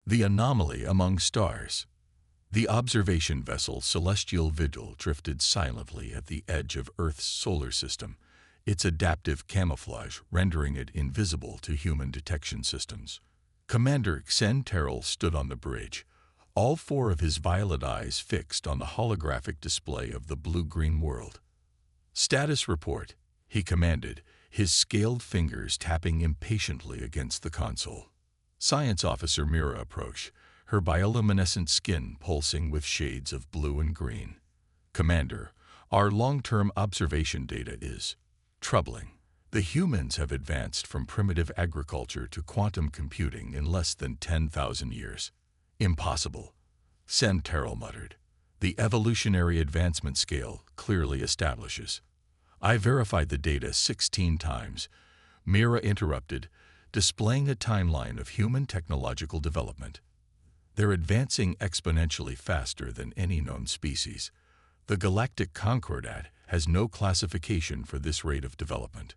The anomaly among stars. The observation vessel Celestial Vigil drifted silently at the edge of Earth's solar system, its adaptive camouflage rendering it invisible to human detection systems. Commander Xen Terrell stood on the bridge, all four of his violet eyes fixed on the holographic display of the blue-green world. "Status report," he commanded, his scaled fingers tapping impatiently against the console. Science Officer Mira approached, her bioluminescent skin pulsing with shades of blue and green. "Commander, our long-term observation data is troubling. The humans have advanced from primitive agriculture to quantum computing in less than 10,000 years. Impossible," Xen Terrell muttered. "The evolutionary advancement scale clearly establishes." "I verified the data 16 times," Mira interrupted, displaying a timeline of human technological development. "They're advancing exponentially faster than any known species. The Galactic Concordat has no classification for this rate of development."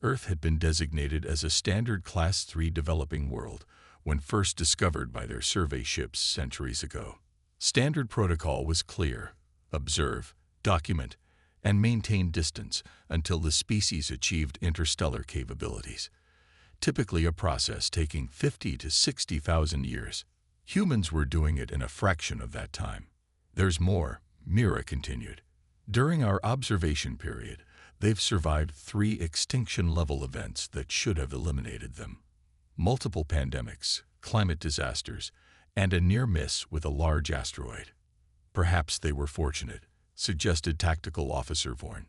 Earth had been designated as a standard Class 3 developing world when first discovered by their survey ships centuries ago. Standard protocol was clear: observe, document, and maintain distance until the species achieved interstellar capabilities, typically a process taking 50 to 60,000 years. Humans were doing it in a fraction of that time. "There's more," Mira continued. "During our observation period, they've survived 3 extinction-level events that should have eliminated them. Multiple pandemics, climate disasters, and a near miss with a large asteroid." "Perhaps they were fortunate," suggested Tactical Officer Vorn.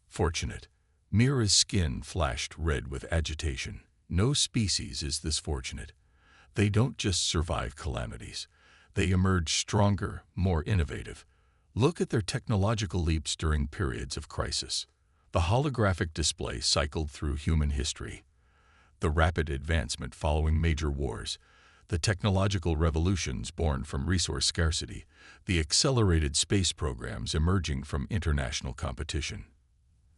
"Fortunate?" Mira's skin flashed red with agitation. "No species is this fortunate. They don't just survive calamities. They emerge stronger, more innovative. Look at their technological leaps during periods of crisis." The holographic display cycled through human history. The rapid advancement following major wars, the technological revolutions born from resource scarcity, the accelerated space programs emerging from international competition.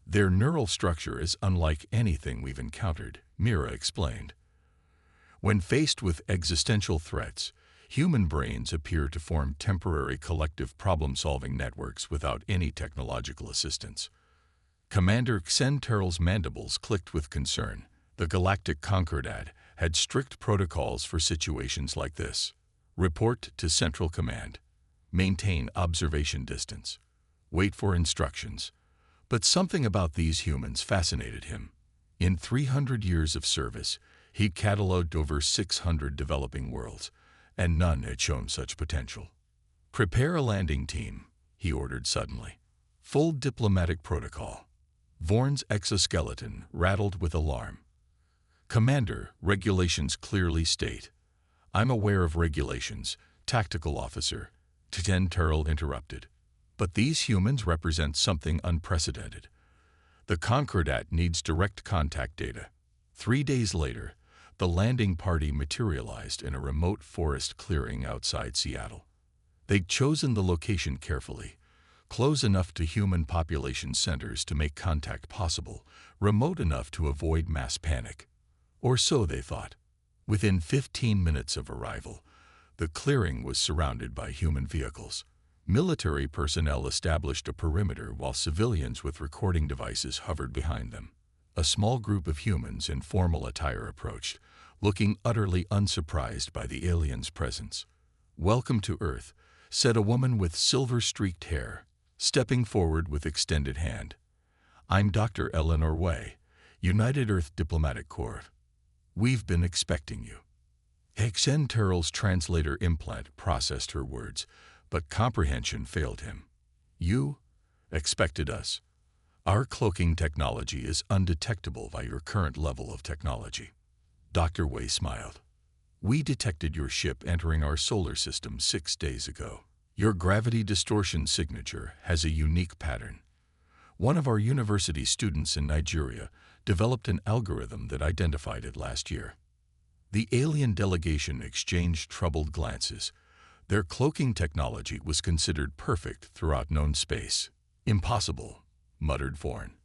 "Their neural structure is unlike anything we've encountered," Mira explained. "When faced with existential threats, human brains appear to form temporary collective problem-solving networks without any technological assistance." Commander Xen Terrell's mandibles clicked with concern. The Galactic Concordat had strict protocols for situations like this. "Report to Central Command. Maintain observation distance. Wait for instructions." But something about these humans fascinated him. In 300 years of service, he cataloged over 600 developing worlds, and none had shown such potential. "Prepare a landing team," he ordered suddenly. "Full diplomatic protocol." Vorn's exoskeleton rattled with alarm. "Commander, regulations clearly state." "I'm aware of regulations, Tactical Officer," Xen Terrell interrupted. "But these humans represent something unprecedented. The Concordat needs direct contact data." 3 days later, the landing party materialized in a remote forest clearing outside Seattle. They'd chosen the location carefully, close enough to human population centers to make contact possible, remote enough to avoid mass panic. Or so they thought. Within 15 minutes of arrival, the clearing was surrounded by human vehicles. Military personnel established a perimeter while civilians with recording devices hovered behind them. A small group of humans in formal attire approached, looking utterly unsurprised by the aliens' presence. "Welcome to Earth," said a woman with silver-streaked hair, stepping forward with extended hand. "I'm Dr. Eleanor Wei, United Earth Diplomatic Corps. We've been expecting you." Xen Terrell's translator implant processed her words, but comprehension failed him. "You expected us? Our cloaking technology is undetectable by your current level of technology." Dr. Wei smiled. "We detected your ship entering our solar system 6 days ago. Your gravity distortion signature has a unique pattern. One of our university students in Nigeria developed an algorithm that identified it last year." The alien delegation exchanged troubled glances. Their cloaking technology was considered perfect throughout known space. "Impossible," muttered Vorn.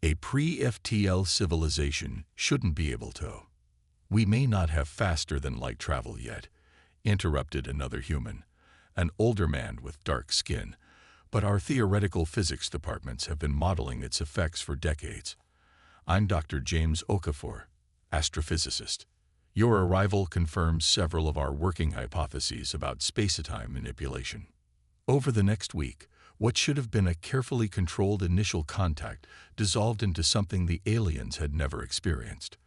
"A pre-FTL civilization shouldn't be able to. We may not have faster-than-light travel yet. interrupted another human, an older man with dark skin. But our theoretical physics departments have been modeling its effects for decades. I'm Dr. James Okafor, astrophysicist. Your arrival confirms several of our working hypotheses about space-time manipulation. Over the next week, what should have been a carefully controlled initial contact dissolved into something the aliens had never experienced.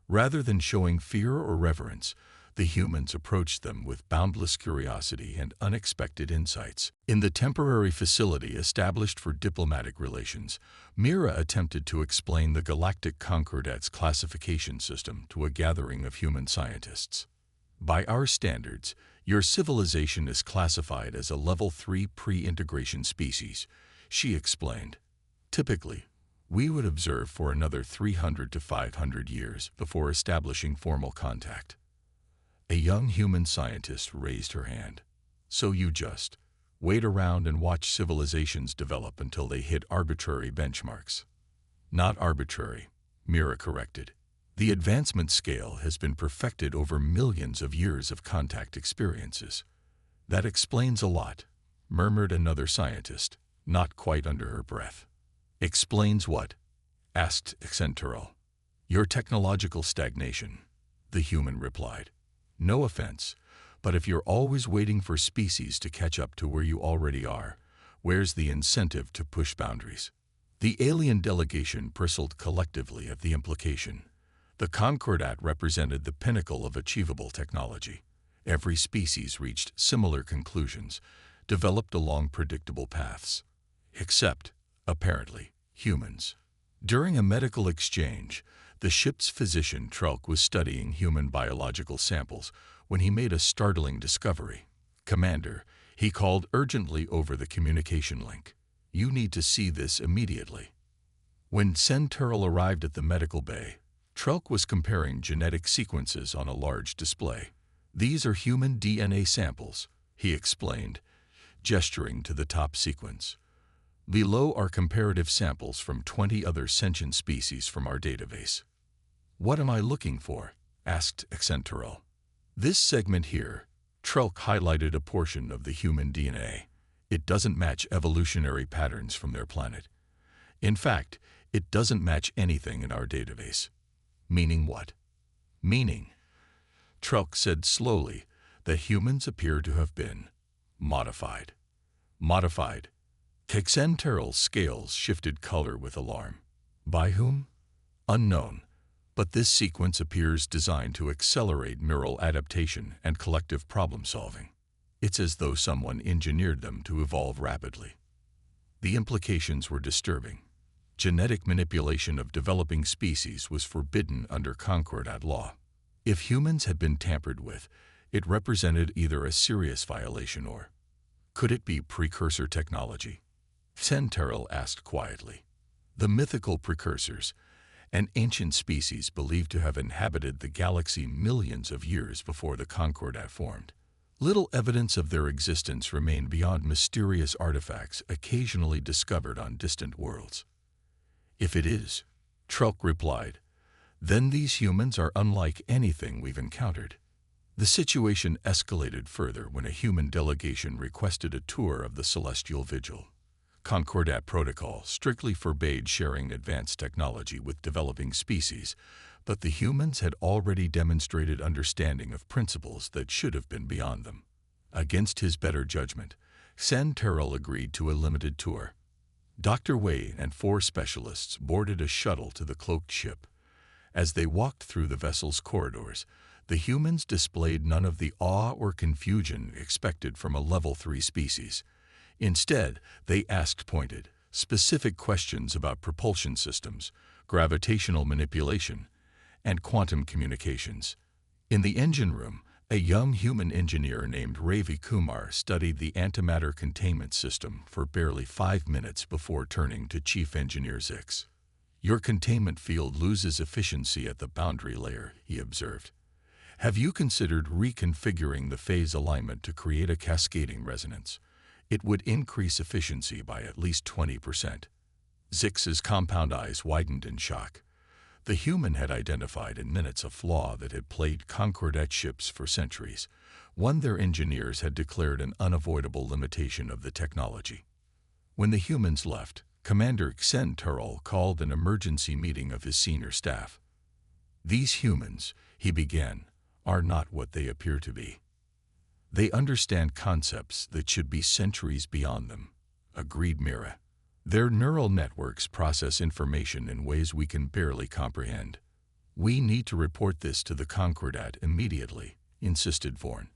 Rather than showing fear or reverence, the humans approached them with boundless curiosity and unexpected insights. In the temporary facility established for diplomatic relations, Mira attempted to explain the Galactic Concordat's classification system to a gathering of human scientists. By our standards, your civilization is classified as a Level 3 pre-integration species, she explained. Typically, we would observe for another 300 to 500 years before establishing formal contact. A young human scientist raised her hand. So you just wait around and watch civilizations develop until they hit arbitrary benchmarks. Not arbitrary, Mira corrected. The advancement scale has been perfected over millions of years of contact experiences. That explains a lot, murmured another scientist, not quite under her breath. Explains what? Asked Accentural. Your technological stagnation, the human replied. No offense, but if you're always waiting for species to catch up to where you already are, where's the incentive to push boundaries? The alien delegation bristled collectively at the implication. The Concordat represented the pinnacle of achievable technology. Every species reached similar conclusions, developed along predictable paths. Except, apparently, humans. During a medical exchange, the ship's physician Trelk was studying human biological samples when he made a startling discovery. Commander, he called urgently over the communication link. You need to see this immediately. When Centurl arrived at the medical bay, Trelk was comparing genetic sequences on a large display. These are human DNA samples, he explained, gesturing to the top sequence. Below are comparative samples from 20 other sentient species from our database. What am I looking for? Asked Accentural. This segment here, Trelk highlighted a portion of the human DNA. It doesn't match evolutionary patterns from their planet. In fact, it doesn't match anything in our database. Meaning what? Meaning, Trelk said slowly, that humans appear to have been modified. Modified. Accentural's scales shifted color with alarm. By whom? Unknown. But this sequence appears designed to accelerate neural adaptation and collective problem-solving. It's as though someone engineered them to evolve rapidly. The implications were disturbing. Genetic manipulation of developing species was forbidden under Concordat law. If humans had been tampered with, it represented either a serious violation or, could it be precursor technology? Centurl asked quietly. The mythical precursors, an ancient species believed to have inhabited the galaxy millions of years before the Concordat formed. Little evidence of their existence remained beyond mysterious artifacts occasionally discovered on distant worlds. If it is, Trelk replied, then these humans are unlike anything we've encountered. The situation escalated further when a human delegation requested a tour of the celestial vigil. Concordat protocol strictly forbade sharing advanced technology with developing species, but the humans had already demonstrated understanding of principles that should have been beyond them. Against his better judgment, Centurl agreed to a limited tour. Dr. Wei and 4 specialists boarded a shuttle to the cloaked ship. As they walked through the vessel's corridors, the humans displayed none of the awe or confusion expected from a Level 3 species. Instead, they asked pointed, specific questions about propulsion systems, gravitational manipulation, and quantum communications. In the engine room, a young human engineer named Ravi Kumar studied the antimatter containment system for barely 5 minutes before turning to Chief Engineer Zix. Your containment field loses efficiency at the boundary layer, he observed. Have you considered reconfiguring the phase alignment to create a cascading resonance? It would increase efficiency by at least 20%. Zix's compound eyes widened in shock. The human had identified in minutes a flaw that had plagued Concordat ships for centuries, one their engineers had declared an unavoidable limitation of the technology. When the humans left, Commander Xen Turl called an emergency meeting of his senior staff. "These humans," he began, "are not what they appear to be. They understand concepts that should be centuries beyond them," agreed Mira. "Their neural networks process information in ways we can barely comprehend. We need to report this to the Concordat immediately," insisted Vorn.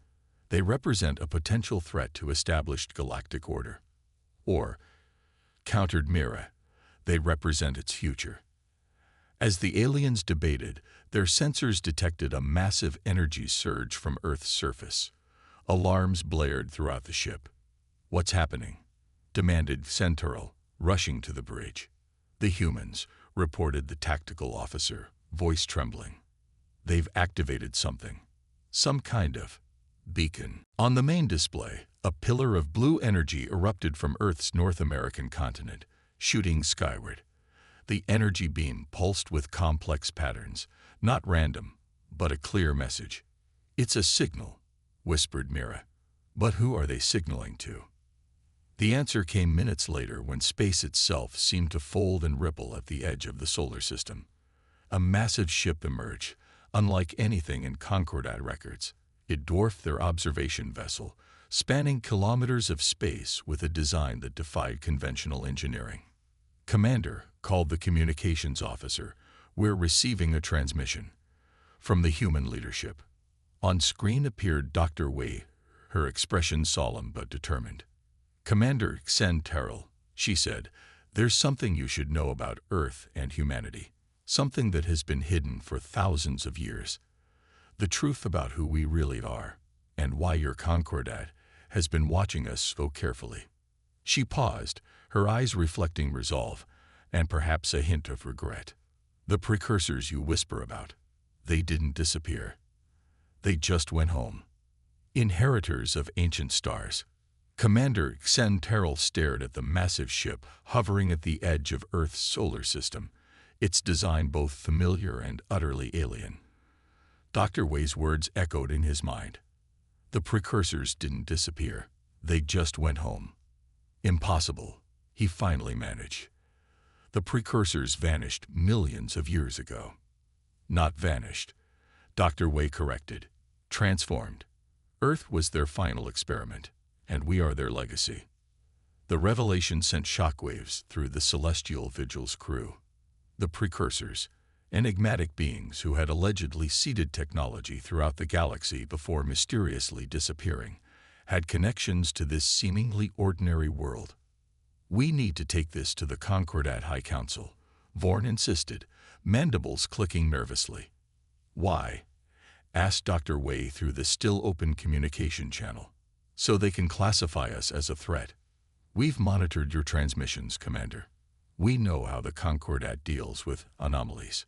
"They represent a potential threat to established galactic order." "Or," countered Mira, "they represent its future." As the aliens debated, their sensors detected a massive energy surge from Earth's surface. Alarms blared throughout the ship. "What's happening?" demanded Centaurl, rushing to the bridge. "The humans," reported the tactical officer, voice trembling. "They've activated something. Some kind of beacon." On the main display, a pillar of blue energy erupted from Earth's North American continent, shooting skyward. The energy beam pulsed with complex patterns, not random, but a clear message. "It's a signal," whispered Mira. "But who are they signaling to?" The answer came minutes later when space itself seemed to fold and ripple at the edge of the solar system. A massive ship emerged, unlike anything in Concordat records. It dwarfed their observation vessel, spanning kilometers of space with a design that defied conventional engineering. "Commander," called the communications officer, "we're receiving a transmission." From the human leadership. On screen appeared Dr. Wei, her expression solemn but determined. "Commander Xen Turl," she said, "there's something you should know about Earth and humanity, something that has been hidden for thousands of years. The truth about who we really are, and why your Concordat has been watching us so carefully." She paused, her eyes reflecting resolve, and perhaps a hint of regret. "The precursors you whisper about, they didn't disappear. They just went home. Inheritors of ancient stars." Commander Xen Turl stared at the massive ship hovering at the edge of Earth's solar system, its design both familiar and utterly alien. Dr. Wei's words echoed in his mind. The precursors didn't disappear. They just went home. Impossible, he finally managed. The precursors vanished millions of years ago. Not vanished, Dr. Wei corrected. Transformed. Earth was their final experiment, and we are their legacy. The revelation sent shockwaves through the Celestial Vigil's crew. The precursors, enigmatic beings who had allegedly seeded technology throughout the galaxy before mysteriously disappearing, had connections to this seemingly ordinary world. "We need to take this to the Concordat High Council," Vorn insisted, mandibles clicking nervously. "Why?" asked Dr. Wei through the still-open communication channel. "So they can classify us as a threat. We've monitored your transmissions, Commander. We know how the Concordat deals with anomalies."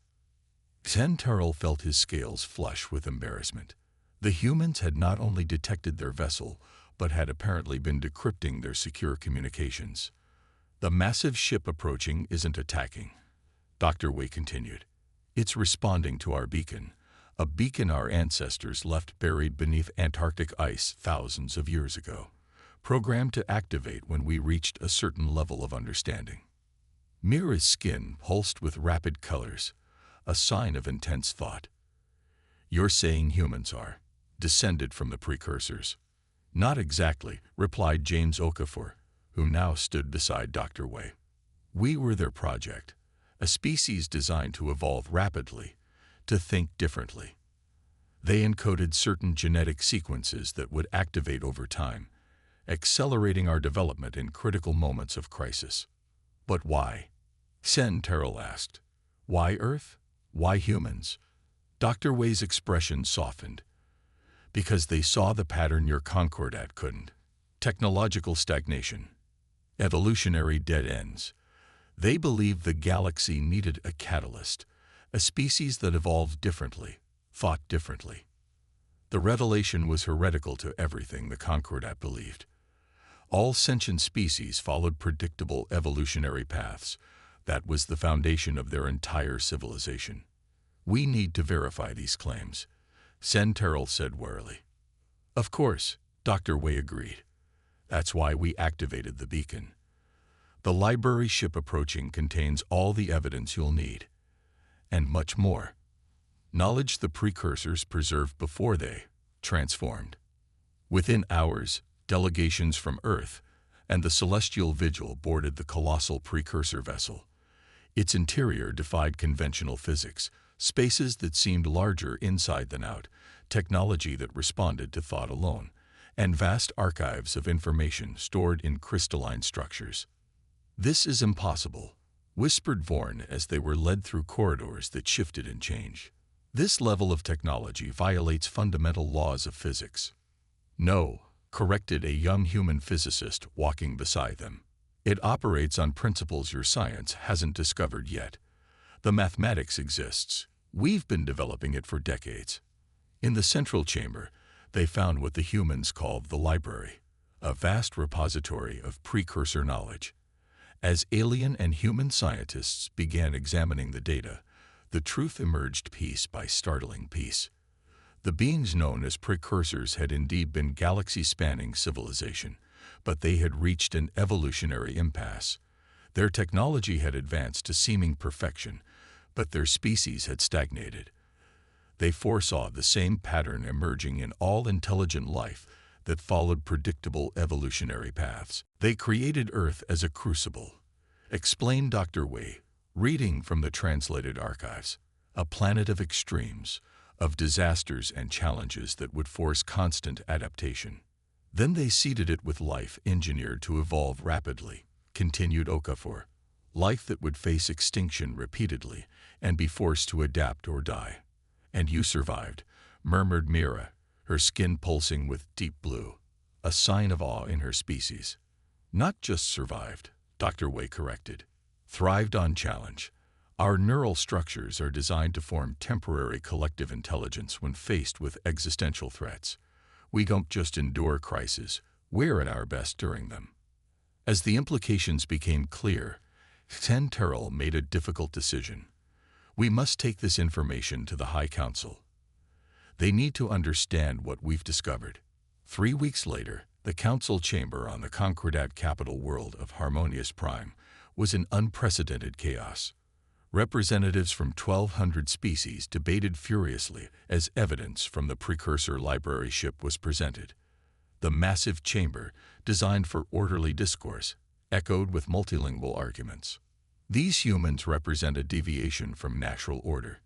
Xen Turl felt his scales flush with embarrassment. The humans had not only detected their vessel, but had apparently been decrypting their secure communications. "The massive ship approaching isn't attacking," Dr. Wei continued. "It's responding to our beacon, a beacon our ancestors left buried beneath Antarctic ice thousands of years ago, programmed to activate when we reached a certain level of understanding." Mira's skin pulsed with rapid colors, a sign of intense thought. "You're saying humans are descended from the precursors?" "Not exactly," replied James Okafor, who now stood beside Dr. Wei. "We were their project, a species designed to evolve rapidly, to think differently. They encoded certain genetic sequences that would activate over time, accelerating our development in critical moments of crisis." "But why?" Xen Turl asked. "Why Earth? Why humans?" Dr. Wei's expression softened. "Because they saw the pattern your Concordat couldn't. Technological stagnation. Evolutionary dead ends. They believed the galaxy needed a catalyst, a species that evolved differently, thought differently. The revelation was heretical to everything the Concordat believed. All sentient species followed predictable evolutionary paths. That was the foundation of their entire civilization. We need to verify these claims, Terrell said warily. Of course, Dr. Wei agreed. That's why we activated the beacon. The library ship approaching contains all the evidence you'll need, and much more. Knowledge the precursors preserved before they transformed. Within hours, delegations from Earth and the Celestial Vigil boarded the colossal precursor vessel. Its interior defied conventional physics, spaces that seemed larger inside than out, technology that responded to thought alone, and vast archives of information stored in crystalline structures. "This is impossible," whispered Vorn as they were led through corridors that shifted and changed. "This level of technology violates fundamental laws of physics." "No," corrected a young human physicist walking beside them. "It operates on principles your science hasn't discovered yet. The mathematics exists. We've been developing it for decades." In the central chamber, they found what the humans called the library, a vast repository of precursor knowledge. As alien and human scientists began examining the data, the truth emerged piece by startling piece. The beings known as precursors had indeed been galaxy-spanning civilization, but they had reached an evolutionary impasse. Their technology had advanced to seeming perfection, but their species had stagnated. They foresaw the same pattern emerging in all intelligent life that followed predictable evolutionary paths. "They created Earth as a crucible," explained Dr. Wei, reading from the translated archives. "A planet of extremes, of disasters and challenges that would force constant adaptation. Then they seeded it with life engineered to evolve rapidly," continued Okafor. "Life that would face extinction repeatedly and be forced to adapt or die." "And you survived," murmured Mira, her skin pulsing with deep blue, a sign of awe in her species. "Not just survived," Dr. Wei corrected. "Thrived on challenge. Our neural structures are designed to form temporary collective intelligence when faced with existential threats. We don't just endure crises, we're at our best during them." As the implications became clear, Terrell made a difficult decision. "We must take this information to the High Council. They need to understand what we've discovered." 3 weeks later, the council chamber on the Concordat capital world of Harmonious Prime was in unprecedented chaos. Representatives from 1,200 species debated furiously as evidence from the precursor library ship was presented. The massive chamber, designed for orderly discourse, echoed with multilingual arguments. "These humans represent a deviation from natural order,"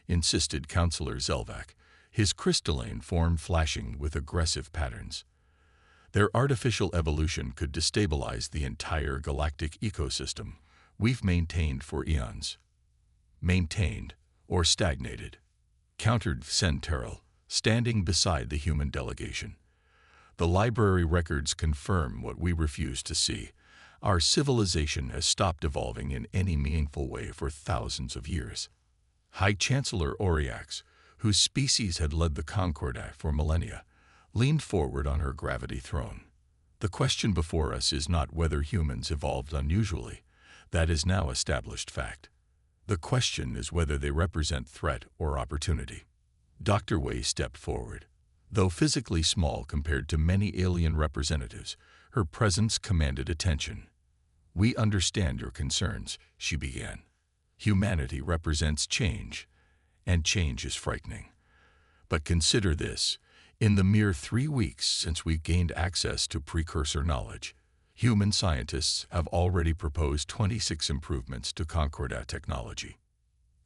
insisted Councillor Zelvac, his crystalline form flashing with aggressive patterns. "Their artificial evolution could destabilize the entire galactic ecosystem we've maintained for eons." "Maintained or stagnated," countered Terrell, standing beside the human delegation. "The library records confirm what we refuse to see. Our civilization has stopped evolving in any meaningful way for thousands of years." High Chancellor Oriax, whose species had led the Concordat for millennia, leaned forward on her gravity throne. "The question before us is not whether humans evolved unusually. That is now established fact. The question is whether they represent threat or opportunity." Dr. Wei stepped forward. Though physically small compared to many alien representatives, her presence commanded attention. "We understand your concerns," she began. "Humanity represents change, and change is frightening. But consider this. In the mere 3 weeks since we gained access to precursor knowledge, human scientists have already proposed 26 improvements to Concordat technology."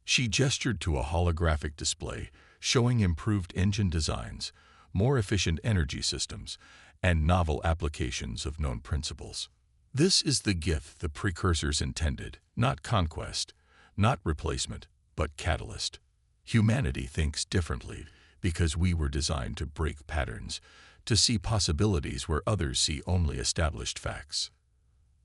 She gestured to a holographic display showing improved engine designs, more efficient energy systems, and novel applications of known principles. "This is the gift the precursors intended, not conquest, not replacement, but catalyst. Humanity thinks differently because we were designed to break patterns, to see possibilities where others see only established facts."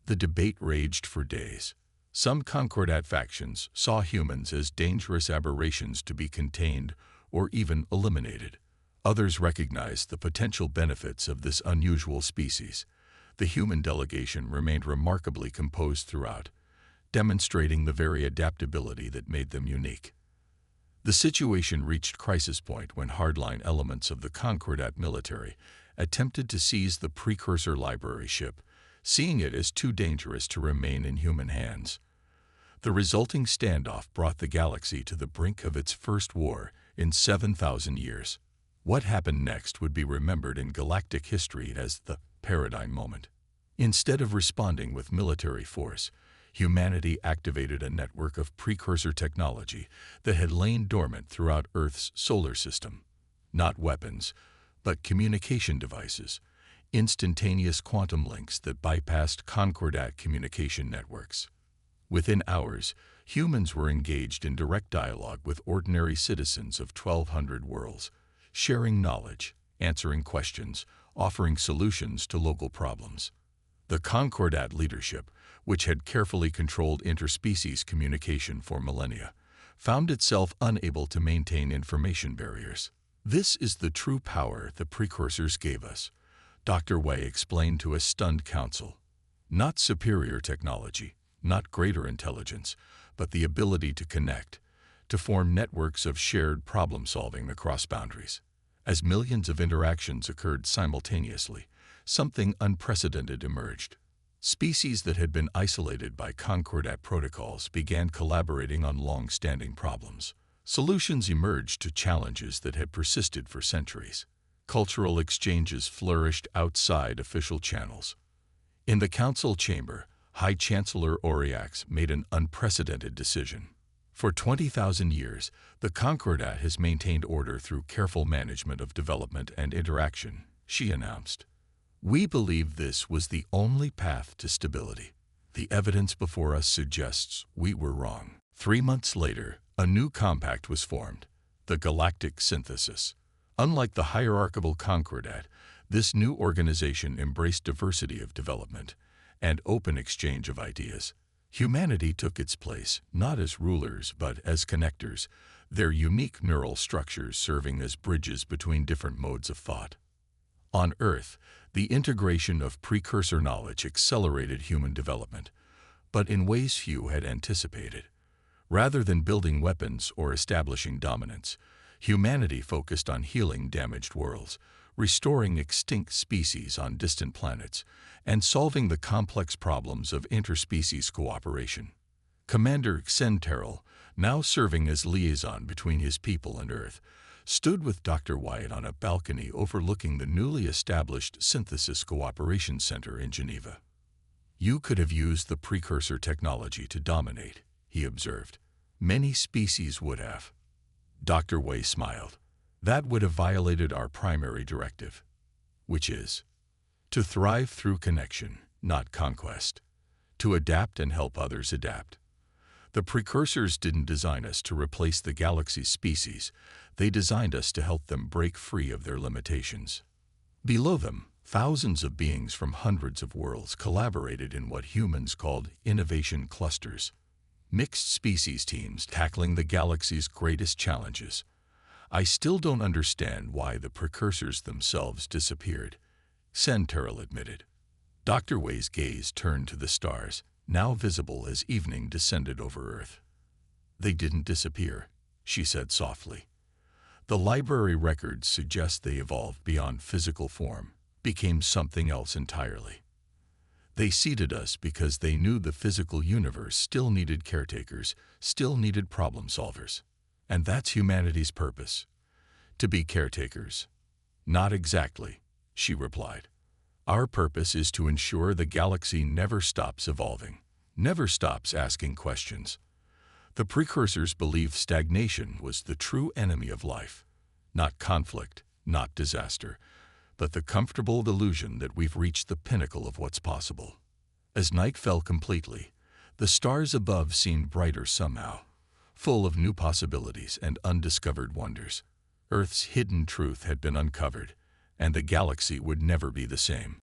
The debate raged for days. Some Concordat factions saw humans as dangerous aberrations to be contained or even eliminated. Others recognized the potential benefits of this unusual species. The human delegation remained remarkably composed throughout, demonstrating the very adaptability that made them unique. The situation reached crisis point when hardline elements of the Concordat military attempted to seize the precursor library ship, seeing it as too dangerous to remain in human hands. The resulting standoff brought the galaxy to the brink of its first war in 7,000 years. What happened next would be remembered in galactic history as the paradigm moment. Instead of responding with military force, humanity activated a network of precursor technology that had lain dormant throughout Earth's solar system. Not weapons, but communication devices, instantaneous quantum links that bypassed Concordat communication networks. Within hours, humans were engaged in direct dialogue with ordinary citizens of 1,200 worlds, sharing knowledge, answering questions, offering solutions to local problems. The Concordat leadership, which had carefully controlled interspecies communication for millennia, found itself unable to maintain information barriers. "This is the true power the precursors gave us," Dr. Wei explained to a stunned council. "Not superior technology, not greater intelligence, but the ability to connect, to form networks of shared problem-solving across boundaries." As millions of interactions occurred simultaneously, something unprecedented emerged. Species that had been isolated by Concordat protocols began collaborating on long-standing problems. Solutions emerged to challenges that had persisted for centuries. Cultural exchanges flourished outside official channels. In the council chamber, High Chancellor Auriax made an unprecedented decision. For 20,000 years, the Concordat has maintained order through careful management of development and interaction, she announced. "We believe this was the only path to stability. The evidence before us suggests we were wrong." 3 months later, a new compact was formed, the Galactic Synthesis. Unlike the hierarchical Concordat, this new organization embraced diversity of development and open exchange of ideas. Humanity took its place, not as rulers but as connectors, their unique neural structures serving as bridges between different modes of thought. On Earth, the integration of precursor knowledge accelerated human development, but in ways few had anticipated. Rather than building weapons or establishing dominance, humanity focused on healing damaged worlds, restoring extinct species on distant planets, and solving the complex problems of interspecies cooperation. Commander Xenteril, now serving as liaison between his people and Earth, stood with Dr. Wyatt on a balcony overlooking the newly established Synthesis Cooperation Center in Geneva. "You could have used the precursor technology to dominate," he observed. "Many species would have." Dr. Wei smiled. "That would have violated our primary directive, which is to thrive through connection, not conquest, to adapt and help others adapt. The precursors didn't design us to replace the galaxy's species, they designed us to help them break free of their limitations." Below them, thousands of beings from hundreds of worlds collaborated in what humans called innovation clusters, mixed species teams tackling the galaxy's greatest challenges. "I still don't understand why the precursors themselves disappeared," Xenteril admitted. Dr. Wei's gaze turned to the stars, now visible as evening descended over Earth. "They didn't disappear," she said softly. "The library records suggest they evolved beyond physical form, became something else entirely. They seeded us because they knew the physical universe still needed caretakers, still needed problem solvers. And that's humanity's purpose, to be caretakers." "Not exactly," she replied. "Our purpose is to ensure the galaxy never stops evolving, never stops asking questions. The precursors believed stagnation was the true enemy of life, not conflict, not disaster, but the comfortable delusion that we've reached the pinnacle of what's possible." As night fell completely, the stars above seemed brighter somehow, full of new possibilities and undiscovered wonders. Earth's hidden truth had been uncovered, and the galaxy would never be the same.